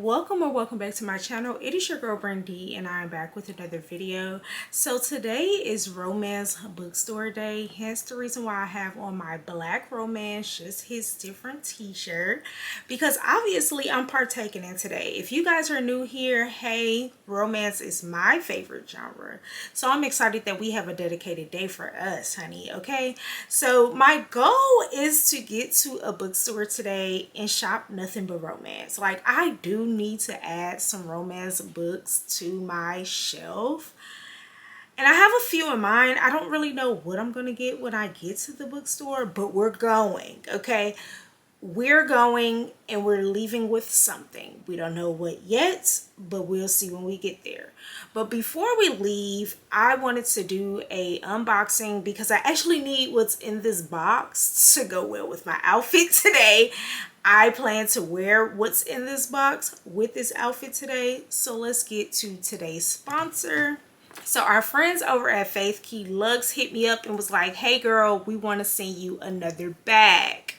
welcome or welcome back to my channel. It is your girl BRYNND and I am back with another video. So today is Romance Bookstore Day, hence the reason why I have on my black romance, just his different t-shirt, because obviously I'm partaking in today. If you guys are new here, hey, romance is my favorite genre, so I'm excited that we have a dedicated day for us, honey. Okay, so my goal is to get to a bookstore today and shop nothing but romance. Like, I do need to add some romance books to my shelf, and I have a few in mind. I don't really know what I'm gonna get when I get to the bookstore, but we're going. Okay, we're going and we're leaving with something. We don't know what yet, but we'll see when we get there. But before we leave, I wanted to do a unboxing because I actually need what's in this box to go well with my outfit today. I plan to wear what's in this box with this outfit today. So let's get to today's sponsor. So our friends over at Faith Key Lux hit me up and was like, hey girl, we want to send you another bag,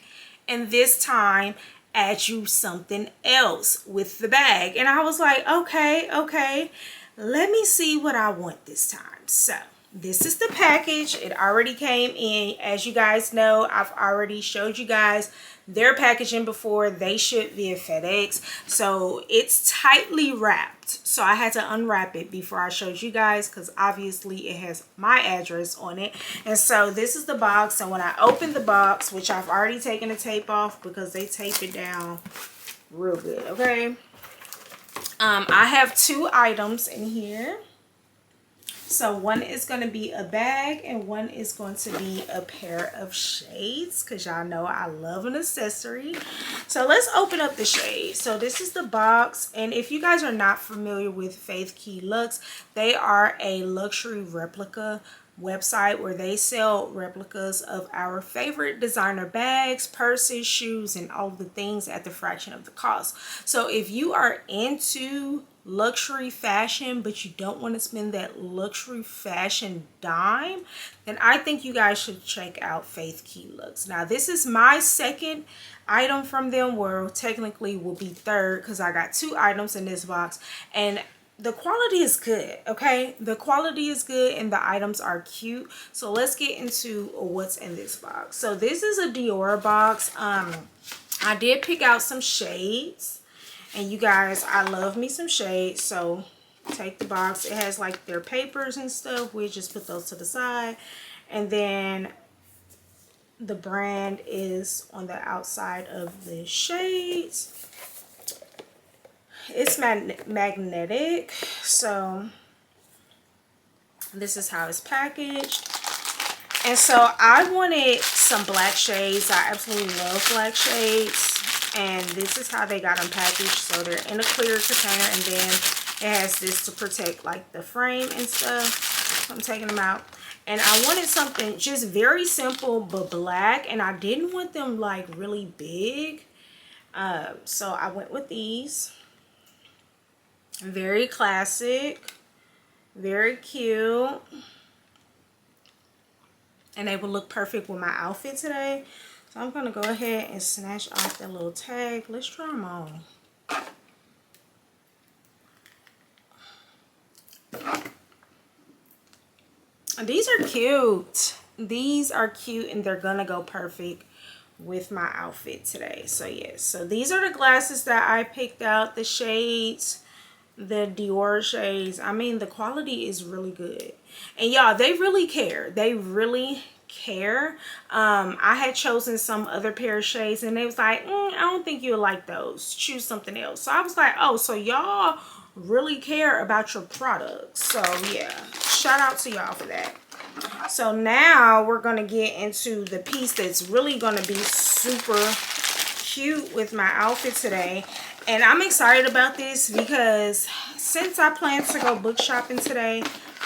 and this time add you something else with the bag. And I was like, okay, let me see what I want this time. So this is the package. It already came in. As you guys know, I've already showed you guys their packaging before. They ship via FedEx, so it's tightly wrapped. So I had to unwrap it before I showed you guys, because obviously it has my address on it. And so this is the box, and when I open the box, which I've already taken the tape off because they tape it down real good, okay, I have two items in here. So one is going to be a bag and one is going to be a pair of shades, because y'all know I love an accessory. So let's open up the shades. So this is the box, and if you guys are not familiar with Faith Key Lux, they are a luxury replica website where they sell replicas of our favorite designer bags, purses, shoes, and all the things at the fraction of the cost. So if you are into luxury fashion but you don't want to spend that luxury fashion dime, then I think you guys should check out Faith Key Lux. Now this is my second item from them, well technically will be third, because I got two items in this box, and the quality is good. Okay, the quality is good and the items are cute. So let's get into what's in this box. So this is a Dior box. I did pick out some shades, and you guys, I love me some shades. So take the box. It has like their papers and stuff. We just put those to the side, and then the brand is on the outside of the shades. It's magnetic, so this is how it's packaged. And so I wanted some black shades. I absolutely love black shades, and this is how they got them packaged. So they're in a clear container, and then it has this to protect like the frame and stuff. So I'm taking them out, and I wanted something just very simple but black, and I didn't want them like really big, so I went with these. Very classic, very cute, and they will look perfect with my outfit today. So I'm gonna go ahead and snatch off that little tag. Let's try them on. These are cute. These are cute, and they're gonna go perfect with my outfit today. So yes, so these are the glasses that I picked out, the shades, the Dior shades. I mean, the quality is really good, and y'all, they really care. They really care. I had chosen some other pair of shades, and they was like, I don't think you'll like those, choose something else. So I was like, oh, so y'all really care about your products. So yeah, shout out to y'all for that. So now we're gonna get into the piece that's really gonna be super cute with my outfit today. And I'm excited about this because since I plan to go book shopping today,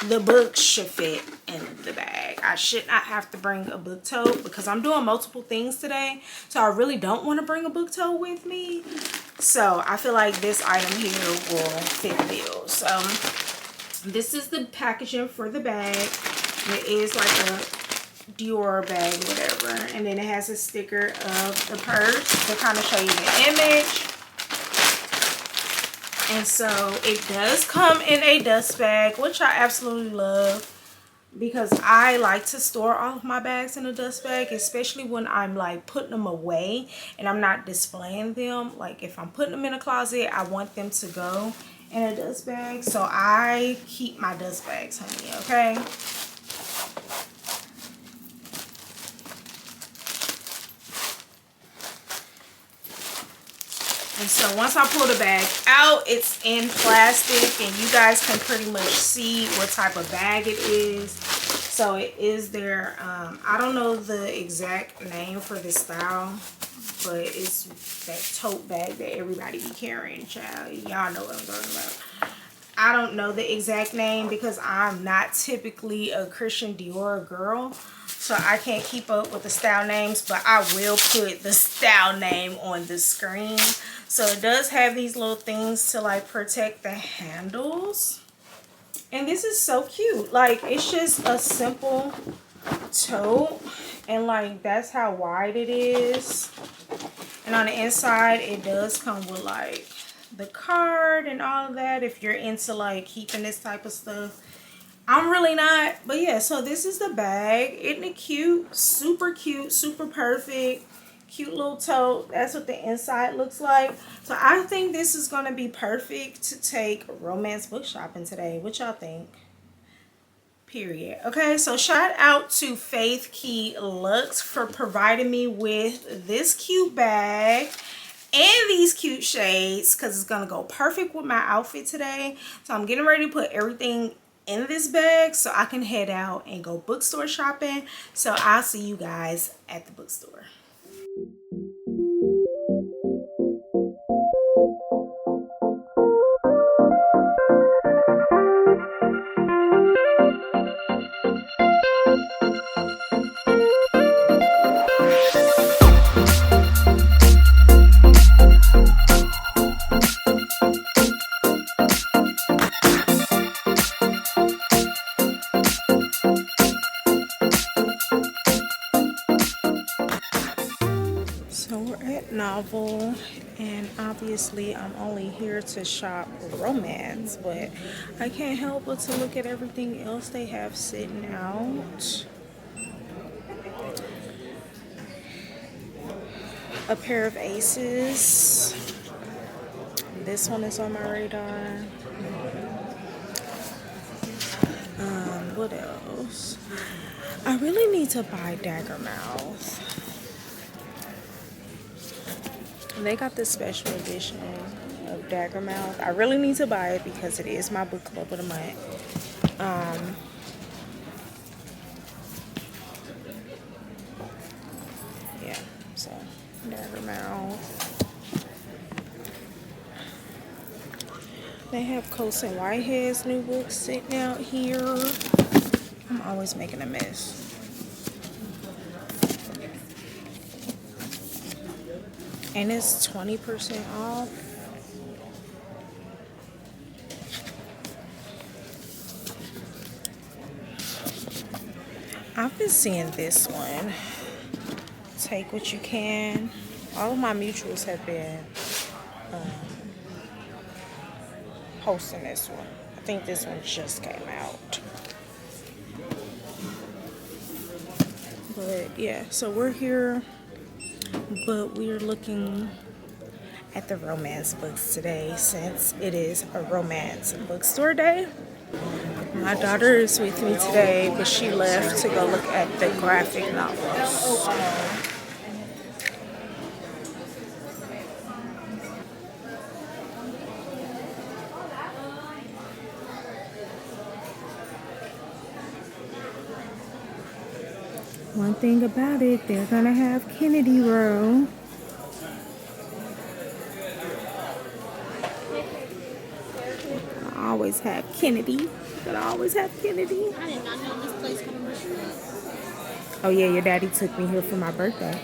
the books should fit in the bag. I should not have to bring a book tote because I'm doing multiple things today. So I really don't want to bring a book tote with me. So I feel like this item here will fit the bill. So this is the packaging for the bag. It is like a Dior bag, whatever. And then it has a sticker of the purse to kind of show you the image. And so it does come in a dust bag, which I absolutely love, because I like to store all of my bags in a dust bag, especially when I'm like putting them away and I'm not displaying them. Like if I'm putting them in a closet, I want them to go in a dust bag. So I keep my dust bags, honey, okay? And so once I pull the bag out, it's in plastic, and you guys can pretty much see what type of bag it is. So it is their, I don't know the exact name for this style, but it's that tote bag that everybody be carrying, child. Y'all know what I'm talking about. I don't know the exact name because I'm not typically a Christian Dior girl, so I can't keep up with the style names, but I will put the style name on the screen. So it does have these little things to like protect the handles. And this is so cute. Like, it's just a simple tote, and like that's how wide it is. And on the inside it does come with like the card and all of that if you're into like keeping this type of stuff. I'm really not, but yeah, so this is the bag. Isn't it cute? Super perfect, cute little tote. That's what the inside looks like. So I think this is going to be perfect to take romance book shopping today. What y'all think? Period. Okay, so shout out to Faith Key Lux for providing me with this cute bag and these cute shades, because it's gonna go perfect with my outfit today. So I'm getting ready to put everything in this bag so I can head out and go bookstore shopping. So I'll see you guys at the bookstore. So we're at Novel, and obviously I'm only here to shop romance, but I can't help but to look at everything else they have sitting out. A pair of aces. This one is on my radar. What else? I really need to buy Daggermouth. They got this special edition of Daggermouth. I really need to buy it because it is my book club of the month. Yeah, so Daggermouth. They have Colson Whitehead's new books sitting out here. I'm always making a mess. And it's 20% off. I've been seeing this one. Take What You Can. All of my mutuals have been posting this one. I think this one just came out. But yeah, so we're here, but we're looking at the romance books today since it is a romance bookstore day. My daughter is with me today, but she left to go look at the graphic novels. One thing about it, they're gonna have Kennedy Row. I always have Kennedy. Gonna always have Kennedy. I did not know this place had a restaurant. Oh yeah, your daddy took me here for my birthday.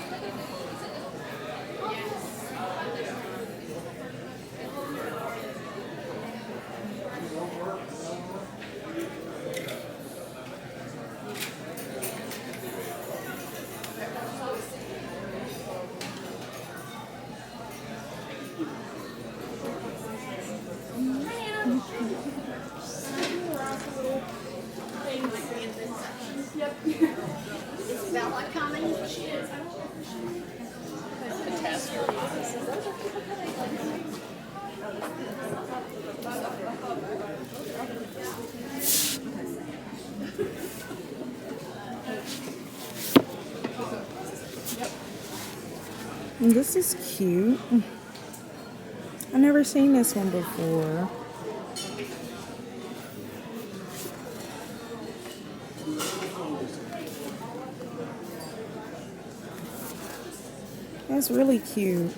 This is cute. I've never seen this one before. That's really cute.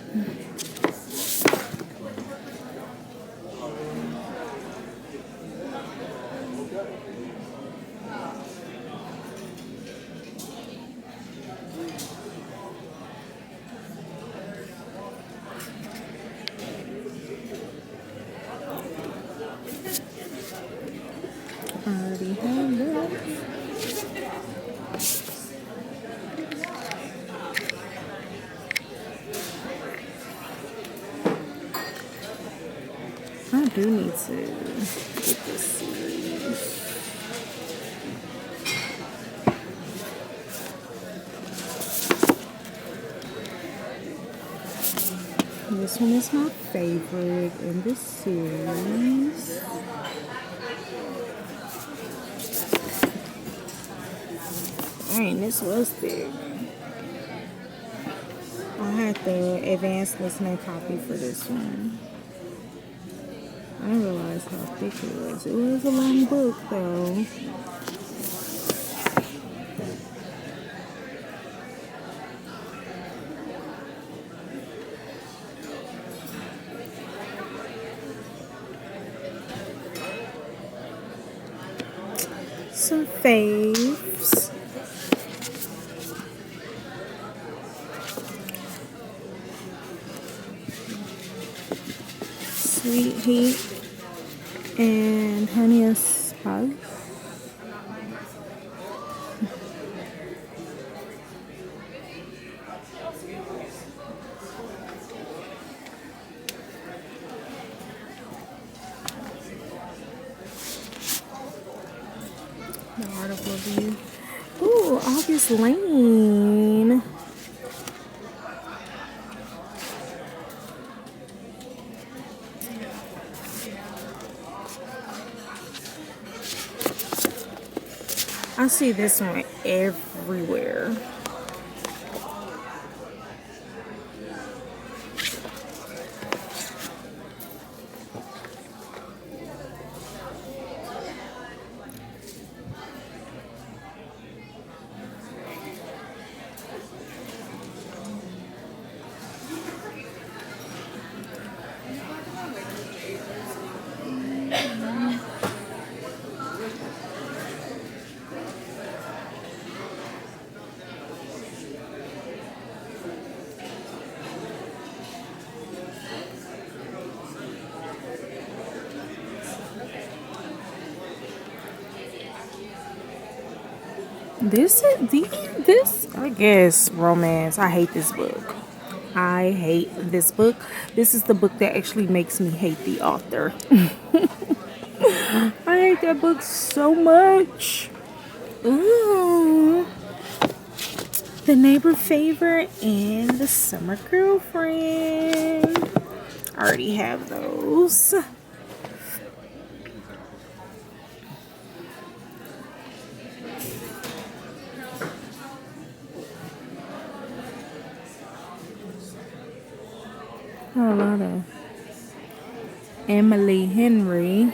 I already have that. I do need to get this series. This one is my favorite in this series. Dang, this was thick. I had the advanced listening copy for this one. I didn't realize how thick it was. It was a long book though. Some faves. Sweet Heat and Honey and Spice. The Art of Review. Ooh, August Lane. I see this one everywhere. This I guess romance. I hate this book. I hate this book. This is the book that actually makes me hate the author. I hate that book so much. Ooh. The Neighbor Favorite and The Summer Girlfriend. I already have those. A lot of Emily Henry.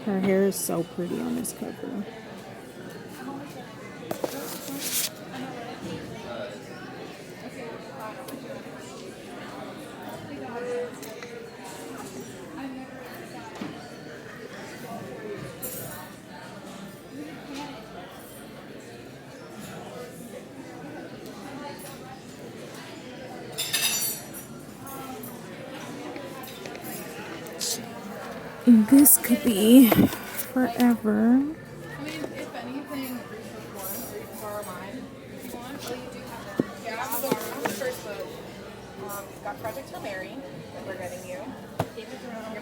Her hair is so pretty on this cover. This could be forever. I mean, if anything, borrow mine if you want. Oh, you do have that. Yeah, I have the first book. Got got Project Hail Mary that we're getting you. Game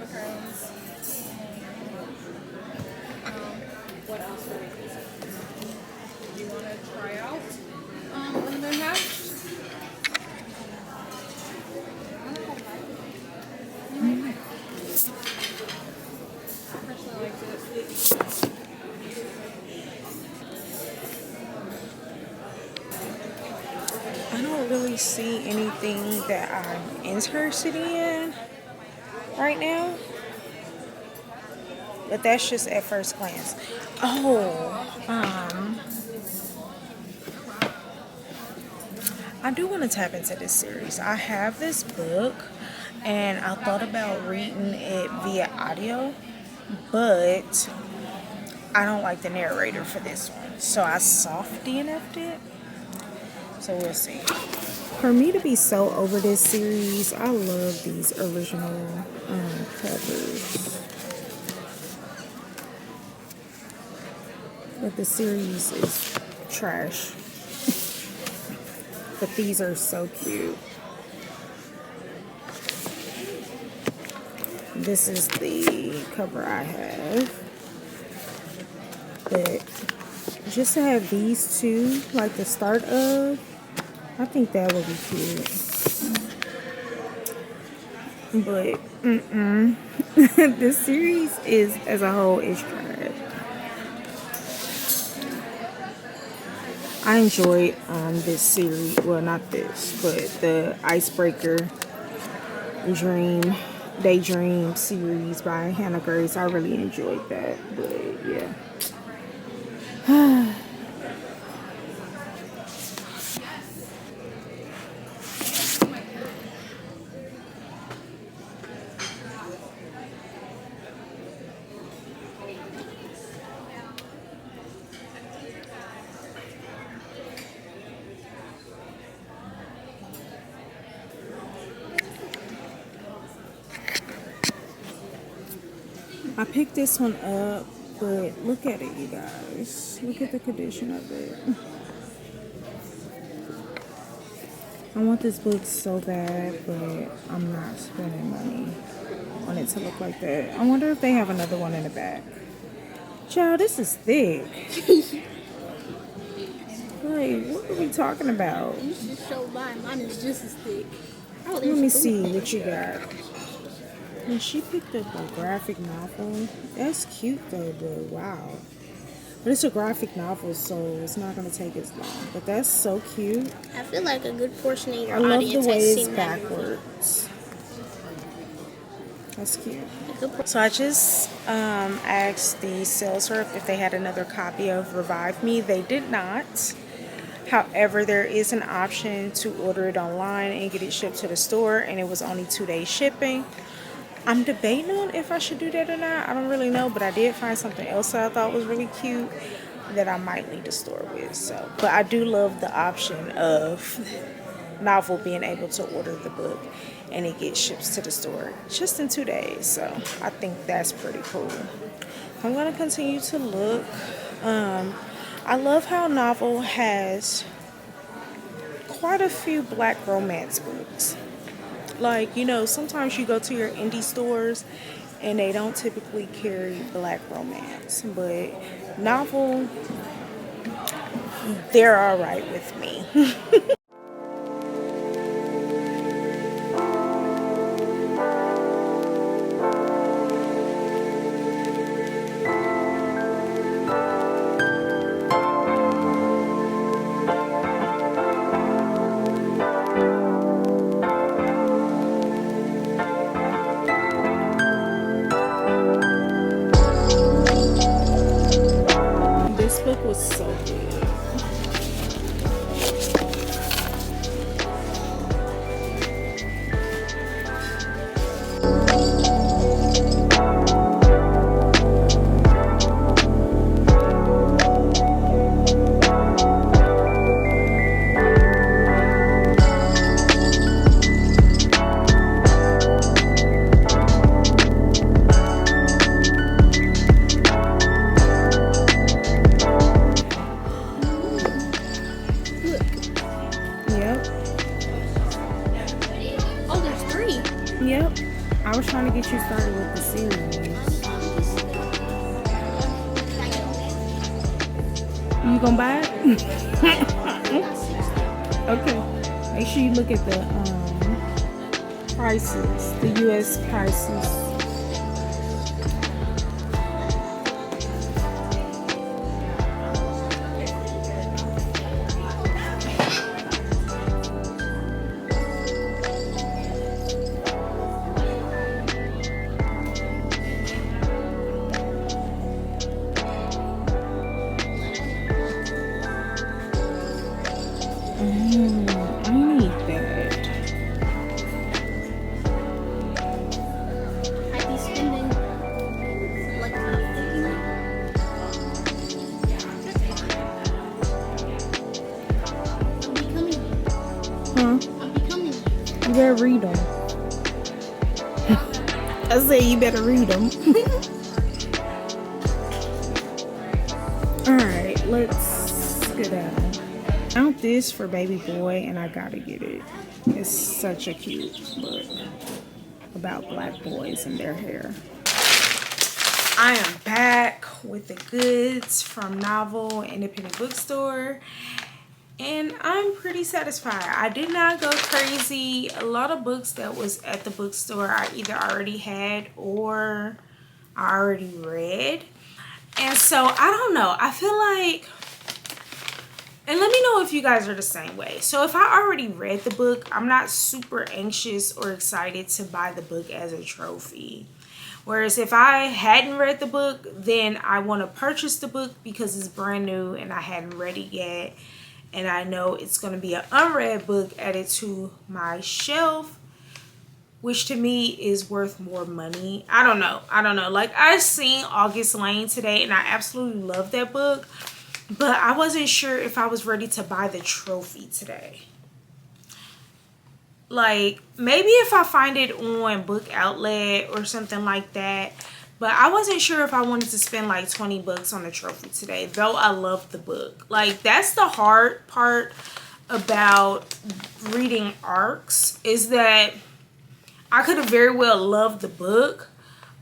of Thrones. What else are we using? Do you want to try out lemon hash? I personally like this. I don't really see anything that I'm interested in right now, but that's just at first glance. Oh, I do want to tap into this series. I have this book and I thought about reading it via audio, but I don't like the narrator for this one, so I soft DNF'd it. So we'll see. For me to be so over this series, I love these original covers. But the series is trash. But these are so cute. This is the cover I have. But just to have these two, like the start of, I think that would be cute. But, this series is, as a whole, is trash. I enjoyed this series, well, not this, but the Icebreaker Daydream series by Hannah Grace. I really enjoyed that, but yeah. I picked this one up, but look at it, you guys. Look at the condition of it. I want this book so bad, but I'm not spending money on it to look like that. I wonder if they have another one in the back. Child, this is thick. Like, what are we talking about? You should show mine. Mine is just as thick. Let me see what you got. And she picked up a graphic novel. That's cute though, but wow. But it's a graphic novel, so it's not going to take as long. But that's so cute. I feel like a good portion of your I love audience the way has it's seen that movie. backwards. That's cute. So I just asked the sales rep if they had another copy of Revive Me. They did not. However, there is an option to order it online and get it shipped to the store, and it was only 2 days shipping. I'm debating on if I should do that or not. I don't really know, but I did find something else that I thought was really cute that I might leave the store with. So, but I do love the option of novel being able to order the book and it gets shipped to the store just in 2 days. So I think that's pretty cool. I'm going to continue to look. I love how Novel has quite a few black romance books. Like, you know, sometimes you go to your indie stores and they don't typically carry black romance, but Novel, they're all right with me. This book was so good. Yep. I was trying to get you started with the series. You gonna buy it? Okay. Make sure you look at the prices, the US prices. I need that. I'd be spending like I'll be coming. Huh? I'll be coming. You better read them. I said you better read them. Alright, let's get out. I found this for baby boy and I gotta get it. It's such a cute book about black boys and their hair. I am back with the goods from Novel Independent Bookstore and I'm pretty satisfied. I did not go crazy. A lot of books that was at the bookstore I either already had or I already read. And so I don't know. I feel like, and let me know if you guys are the same way. So if I already read the book, I'm not super anxious or excited to buy the book as a trophy. Whereas if I hadn't read the book, then I want to purchase the book because it's brand new and I hadn't read it yet. And I know it's going to be an unread book added to my shelf, which to me is worth more money. I don't know. Like, I seen August Lane today and I absolutely love that book. But I wasn't sure if I was ready to buy the trophy today. Like, maybe if I find it on Book Outlet or something like that. But I wasn't sure if I wanted to spend like 20 bucks on the trophy today. Though I love the book. Like, that's the hard part about reading ARCs. Is that I could have very well loved the book,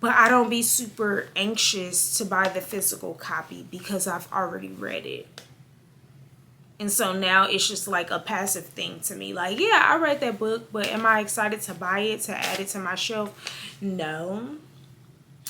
but I don't be super anxious to buy the physical copy because I've already read it. And so now it's just like a passive thing to me. Like, yeah, I read that book, but am I excited to buy it, to add it to my shelf? No.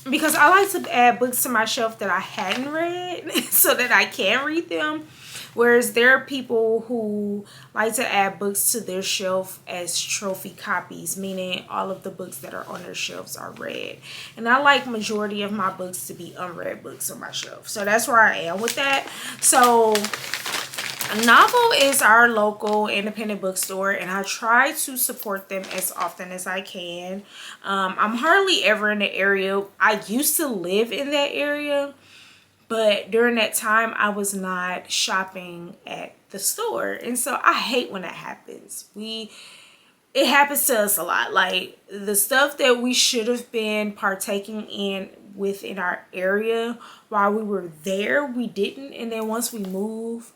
Because I like to add books to my shelf that I hadn't read so that I can read them. Whereas there are people who like to add books to their shelf as trophy copies, meaning all of the books that are on their shelves are read. And I like majority of my books to be unread books on my shelf. So that's where I am with that. So Novel is our local independent bookstore and I try to support them as often as I can. I'm hardly ever in the area. I used to live in that area, but during that time I was not shopping at the store. And so I hate when that happens. It happens to us a lot. Like, the stuff that we should have been partaking in within our area while we were there, we didn't. And then once we move,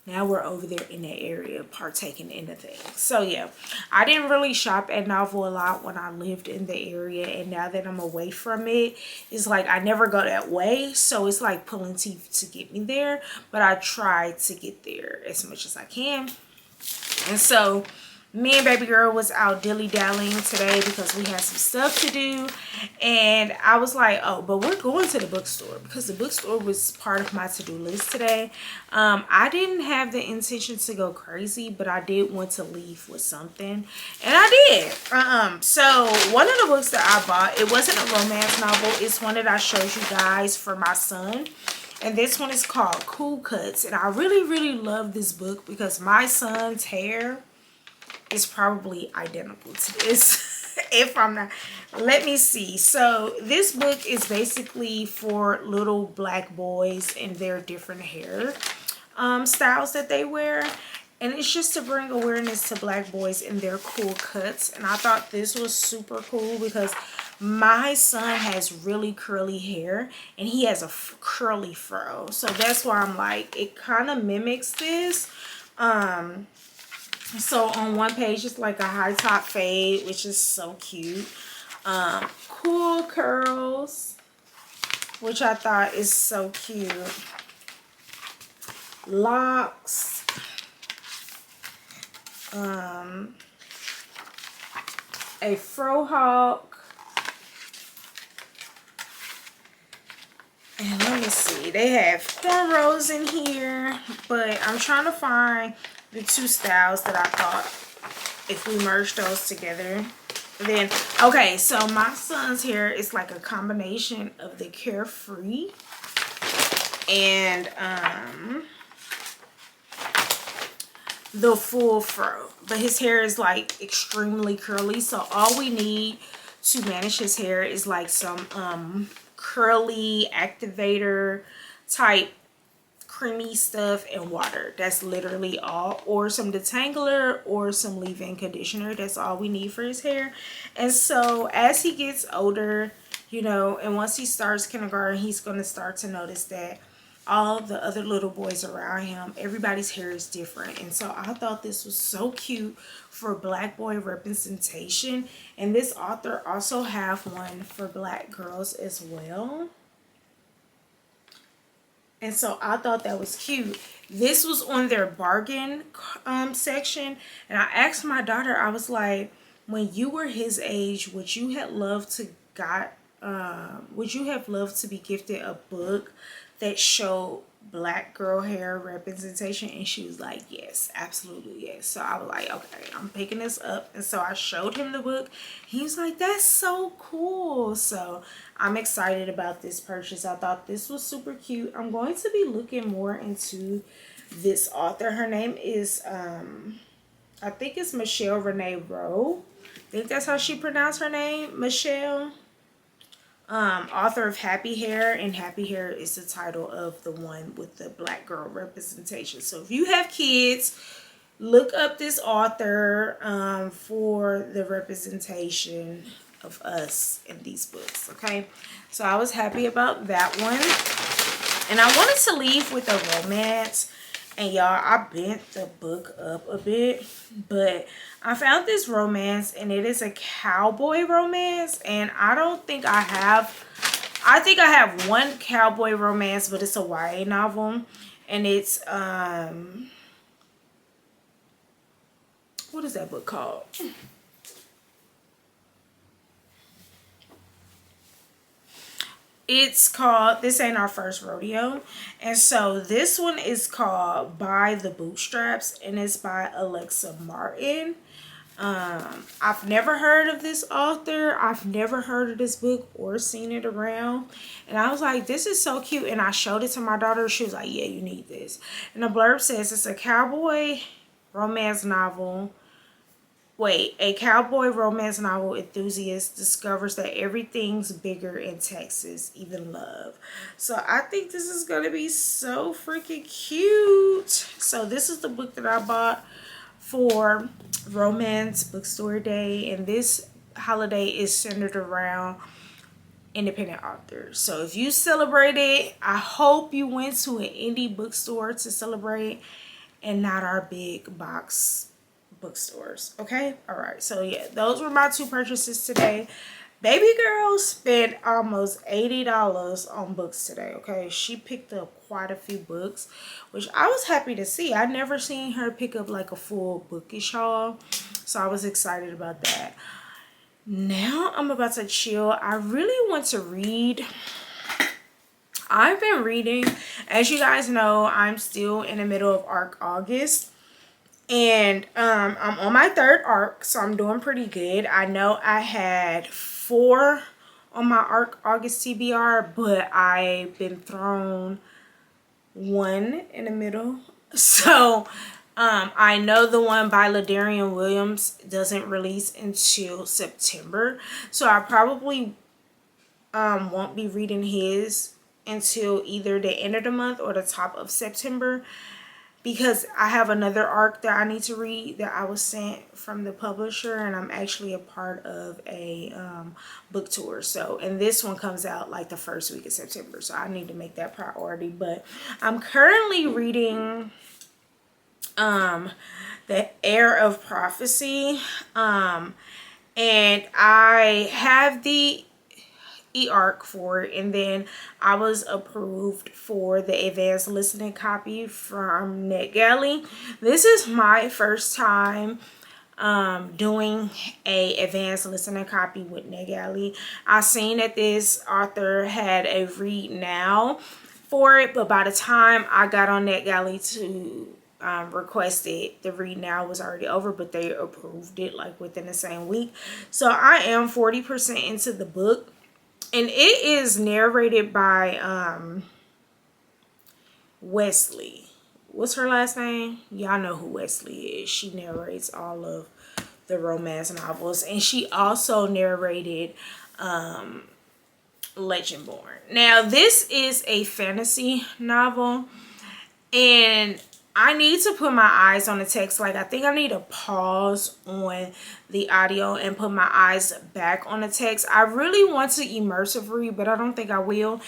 now we're over there in that area partaking in the things. So yeah, I didn't really shop at Novel a lot when I lived in the area. And now that I'm away from it, it's like I never go that way. So it's like pulling teeth to get me there. But I try to get there as much as I can. And so me and baby girl was out dilly-dallying today because we had some stuff to do. And I was like, oh, but we're going to the bookstore because the bookstore was part of my to-do list today. I didn't have the intention to go crazy, but I did want to leave with something. And I did. So one of the books that I bought, it wasn't a romance novel. It's one that I showed you guys for my son. And this one is called Cool Cuts. And I really love this book because my son's hair is probably identical to this. If I'm not, let me see. So this book is basically for little black boys and their different hair styles that they wear. And it's just to bring awareness to black boys and their cool cuts. And I thought this was super cool because my son has really curly hair and he has a curly fro. So that's why I'm like, it kind of mimics this. So on one page it's like a high top fade, which is so cute. Cool curls, which I thought is so cute. Locks. A frohawk. And let me see, they have cornrows in here, but I'm trying to find the two styles that I thought if we merged those together. Then, okay, so my son's hair is like a combination of the Carefree and the full fro, but his hair is like extremely curly, so all we need to manage his hair is like some curly activator type creamy stuff and water. That's literally all, or some detangler or some leave-in conditioner. That's all we need for his hair. And so as he gets older, you know, and once he starts kindergarten, he's going to start to notice that all the other little boys around him, everybody's hair is different. And so I thought this was so cute for black boy representation. And this author also have one for black girls as well. And so I thought that was cute. This was on their bargain section. And I asked my daughter, I was like, when you were his age, would you have loved to be gifted a book that showed black girl hair representation? And she was like, yes, absolutely, yes. So I was like, okay, I'm picking this up. And so I showed him the book. He was like, that's so cool. So I'm excited about this purchase. I thought this was super cute. I'm going to be looking more into this author. Her name is I think it's Michelle Renee Rowe. I think that's how she pronounced her name, Michelle. Author of Happy Hair, and Happy Hair is the title of the one with the black girl representation. So if you have kids, look up this author for the representation of us in these books. Okay, so I was happy about that one. And I wanted to leave with a romance. And y'all, I bent the book up a bit, but I found this romance, and it is a cowboy romance. And I don't think I have, I think I have one cowboy romance, but it's a YA novel. And it's, what is that book called? It's called This Ain't Our First Rodeo. And so this one is called By the Bootstraps, and it's by Alexa Martin. I've never heard of this author. I've never heard of this book or seen it around. And I was like, this is so cute. And I showed it to my daughter. She was like, yeah, you need this. And the blurb says it's a cowboy romance novel. A cowboy romance novel enthusiast discovers that everything's bigger in Texas, even love. So I think this is going to be so freaking cute. So this is the book that I bought for Romance Bookstore Day. And this holiday is centered around independent authors. So if you celebrate it, I hope you went to an indie bookstore to celebrate and not our big box bookstores. Okay, all right, so yeah, those were my two purchases today. Baby girl spent almost $80 on books today. Okay, she picked up quite a few books, which I was happy to see. I never seen her pick up like a full Bookish haul, so I was excited about that. Now I'm about to chill. I really want to read. I've been reading, as you guys know, I'm still in the middle of ARC August. And I'm on my third arc, so I'm doing pretty good. I know I had 4 on my ARC August TBR, but I've been thrown 1 in the middle. So I know the one by Ladarian Williams doesn't release until September. So I probably won't be reading his until either the end of the month or the top of September, because I have another arc that I need to read that I was sent from the publisher, and I'm actually a part of a book tour. So, and this one comes out like the first week of September, so I need to make that priority. But I'm currently reading The Heir of Prophecy. And I have the e-arc for it, and then I was approved for the advanced listening copy from NetGalley. This is my first time doing a advanced listening copy with NetGalley. I seen that this author had a read now for it, but by the time I got on NetGalley to request it, the read now was already over, but they approved it like within the same week. So I am 40% into the book, and it is narrated by Wesley. What's her last name? Y'all know who Wesley is. She narrates all of the romance novels, and she also narrated Legendborn. Now this is a fantasy novel, and I need to put my eyes on the text. Like, I think I need to pause on the audio and put my eyes back on the text. I really want to immersive read, but I don't think I will.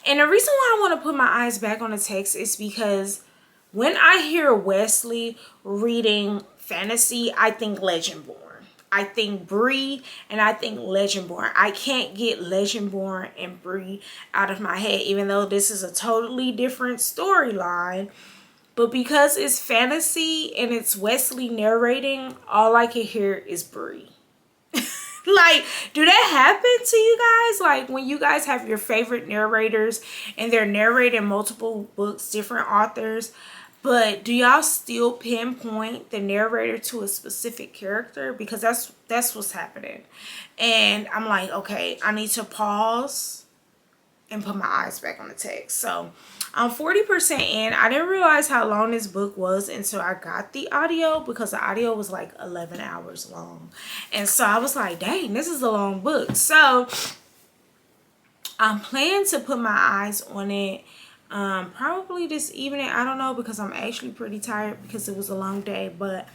And the reason why I want to put my eyes back on the text is because when I hear Wesley reading fantasy, I think Legendborn. I think Bree, and I think Legendborn. I can't get Legendborn and Bree out of my head, even though this is a totally different storyline. But because it's fantasy and it's Wesley narrating, all I can hear is Bree. Like, do that happen to you guys? Like, when you guys have your favorite narrators and they're narrating multiple books, different authors, but do y'all still pinpoint the narrator to a specific character? Because that's what's happening. And I'm like, okay, I need to pause and put my eyes back on the text. So I'm 40% in. I didn't realize how long this book was until I got the audio, because the audio was like 11 hours long. And so I was like, dang, this is a long book. So I'm planning to put my eyes on it probably this evening. I don't know, because I'm actually pretty tired because it was a long day, but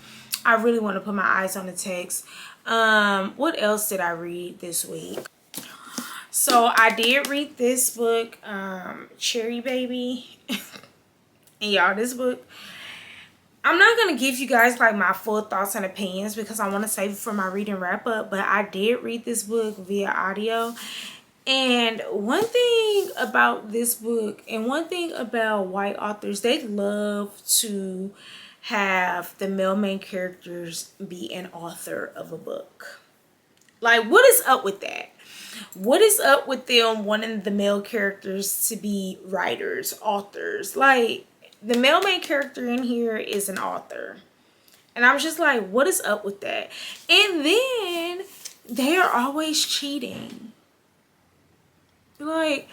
I really want to put my eyes on the text. What else did I read this week? So I did read this book, Cherry Baby. And y'all, this book, I'm not going to give you guys like my full thoughts and opinions because I want to save it for my reading wrap up. But I did read this book via audio. And one thing about this book, and one thing about white authors, they love to have the male main characters be an author of a book. Like, what is up with that? What is up with them wanting the male characters to be writers, authors? Like, the male main character in here is an author. And I'm just like, what is up with that? And then they are always cheating. Like,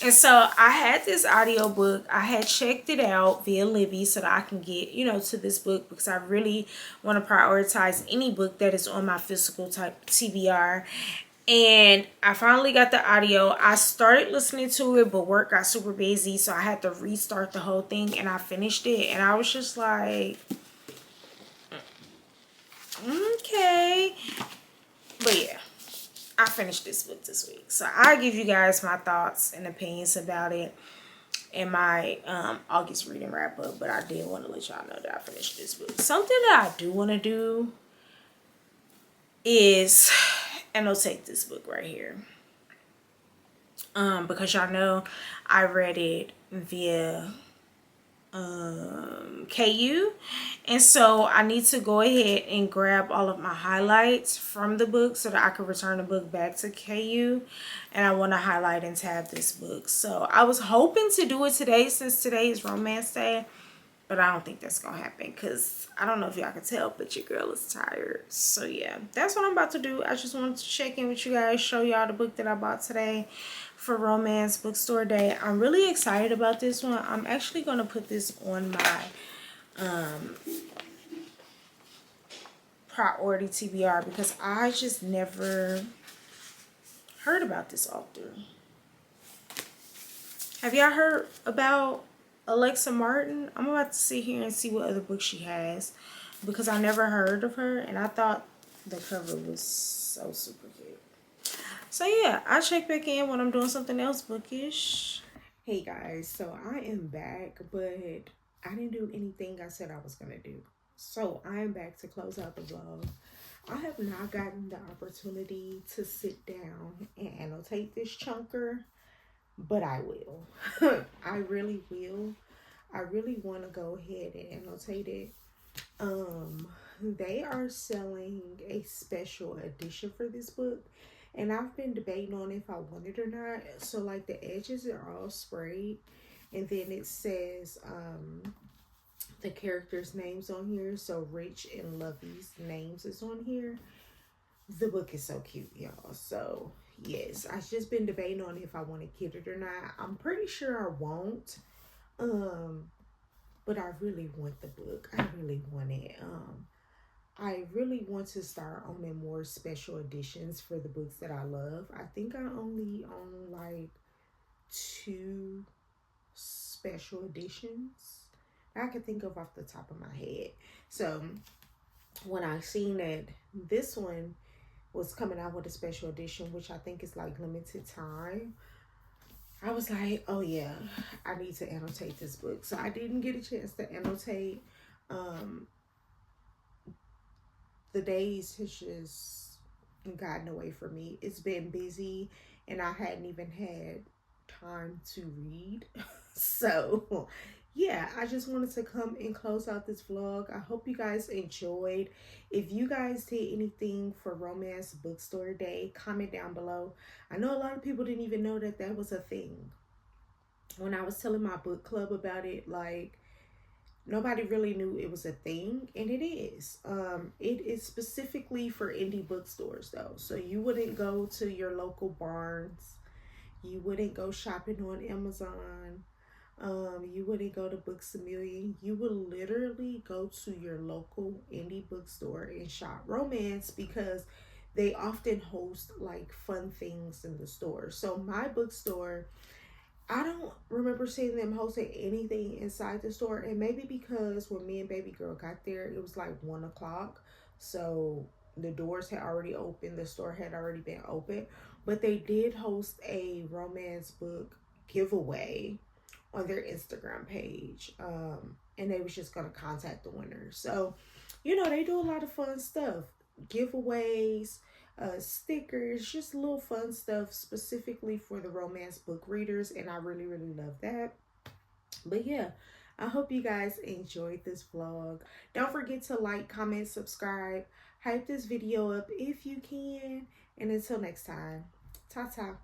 and so I had this audiobook. I had checked it out via Libby so that I can get, you know, to this book, because I really want to prioritize any book that is on my physical type TBR. And I finally got the audio. I started listening to it, but work got super busy, so I had to restart the whole thing, and I finished it. And I was just like, okay. But yeah, I finished this book this week. So I'll give you guys my thoughts and opinions about it in my August reading wrap up. But I did want to let y'all know that I finished this book. Something that I do want to do is annotate this book right here, because y'all know I read it via KU, and so I need to go ahead and grab all of my highlights from the book so that I can return the book back to KU, and I want to highlight and tab this book. So I was hoping to do it today, since today is romance day, but I don't think that's gonna happen, because I don't know if y'all can tell, but your girl is tired. So yeah, that's what I'm about to do. I just wanted to check in with you guys, show y'all the book that I bought today for Romance Bookstore Day. I'm really excited about this one. I'm actually gonna put this on my priority TBR, because I just never heard about this author. Have y'all heard about Alexa Martin? I'm about to sit here and see what other books she has, because I never heard of her, and I thought the cover was so super cute. So yeah, I'll check back in when I'm doing something else bookish. Hey guys, so I am back, but I didn't do anything I said I was gonna do. So I am back to close out the vlog. I have not gotten the opportunity to sit down and annotate this chunker, but I will. I really will. I really want to go ahead and annotate it. They are selling a special edition for this book, and I've been debating on if I want it or not. So like the edges are all sprayed, and then it says the characters' names on here. So Rich and Lovey's names is on here. The book is so cute, y'all. So yes, I've just been debating on if I want to get it or not. I'm pretty sure I won't. But I really want the book. I really want it. I really want to start owning more special editions for the books that I love. I think I only own like 2 special editions I can think of off the top of my head. So when I seen that this one was coming out with a special edition, which I think is like limited time, I was like, oh yeah, I need to annotate this book. So I didn't get a chance to annotate. The days has just gotten away from me. It's been busy and I hadn't even had time to read. So yeah, I just wanted to come and close out this vlog. I hope you guys enjoyed. If you guys did anything for Romance Bookstore Day, comment down below. I know a lot of people didn't even know that that was a thing. When I was telling my book club about it, like, nobody really knew it was a thing, and it is. It is specifically for indie bookstores though. So you wouldn't go to your local Barnes. You wouldn't go shopping on Amazon. You wouldn't go to Books A Million. You would literally go to your local indie bookstore and shop romance, because they often host like fun things in the store. So my bookstore, I don't remember seeing them hosting anything inside the store, and maybe because when me and baby girl got there, it was like 1 o'clock, so the doors had already opened, the store had already been open. But they did host a romance book giveaway on their Instagram page, and they was just gonna contact the winner. So you know, they do a lot of fun stuff, giveaways, stickers, just little fun stuff specifically for the romance book readers, and I really love that. But yeah, I hope you guys enjoyed this vlog. Don't forget to like, comment, subscribe, hype this video up if you can, and until next time, ta-ta.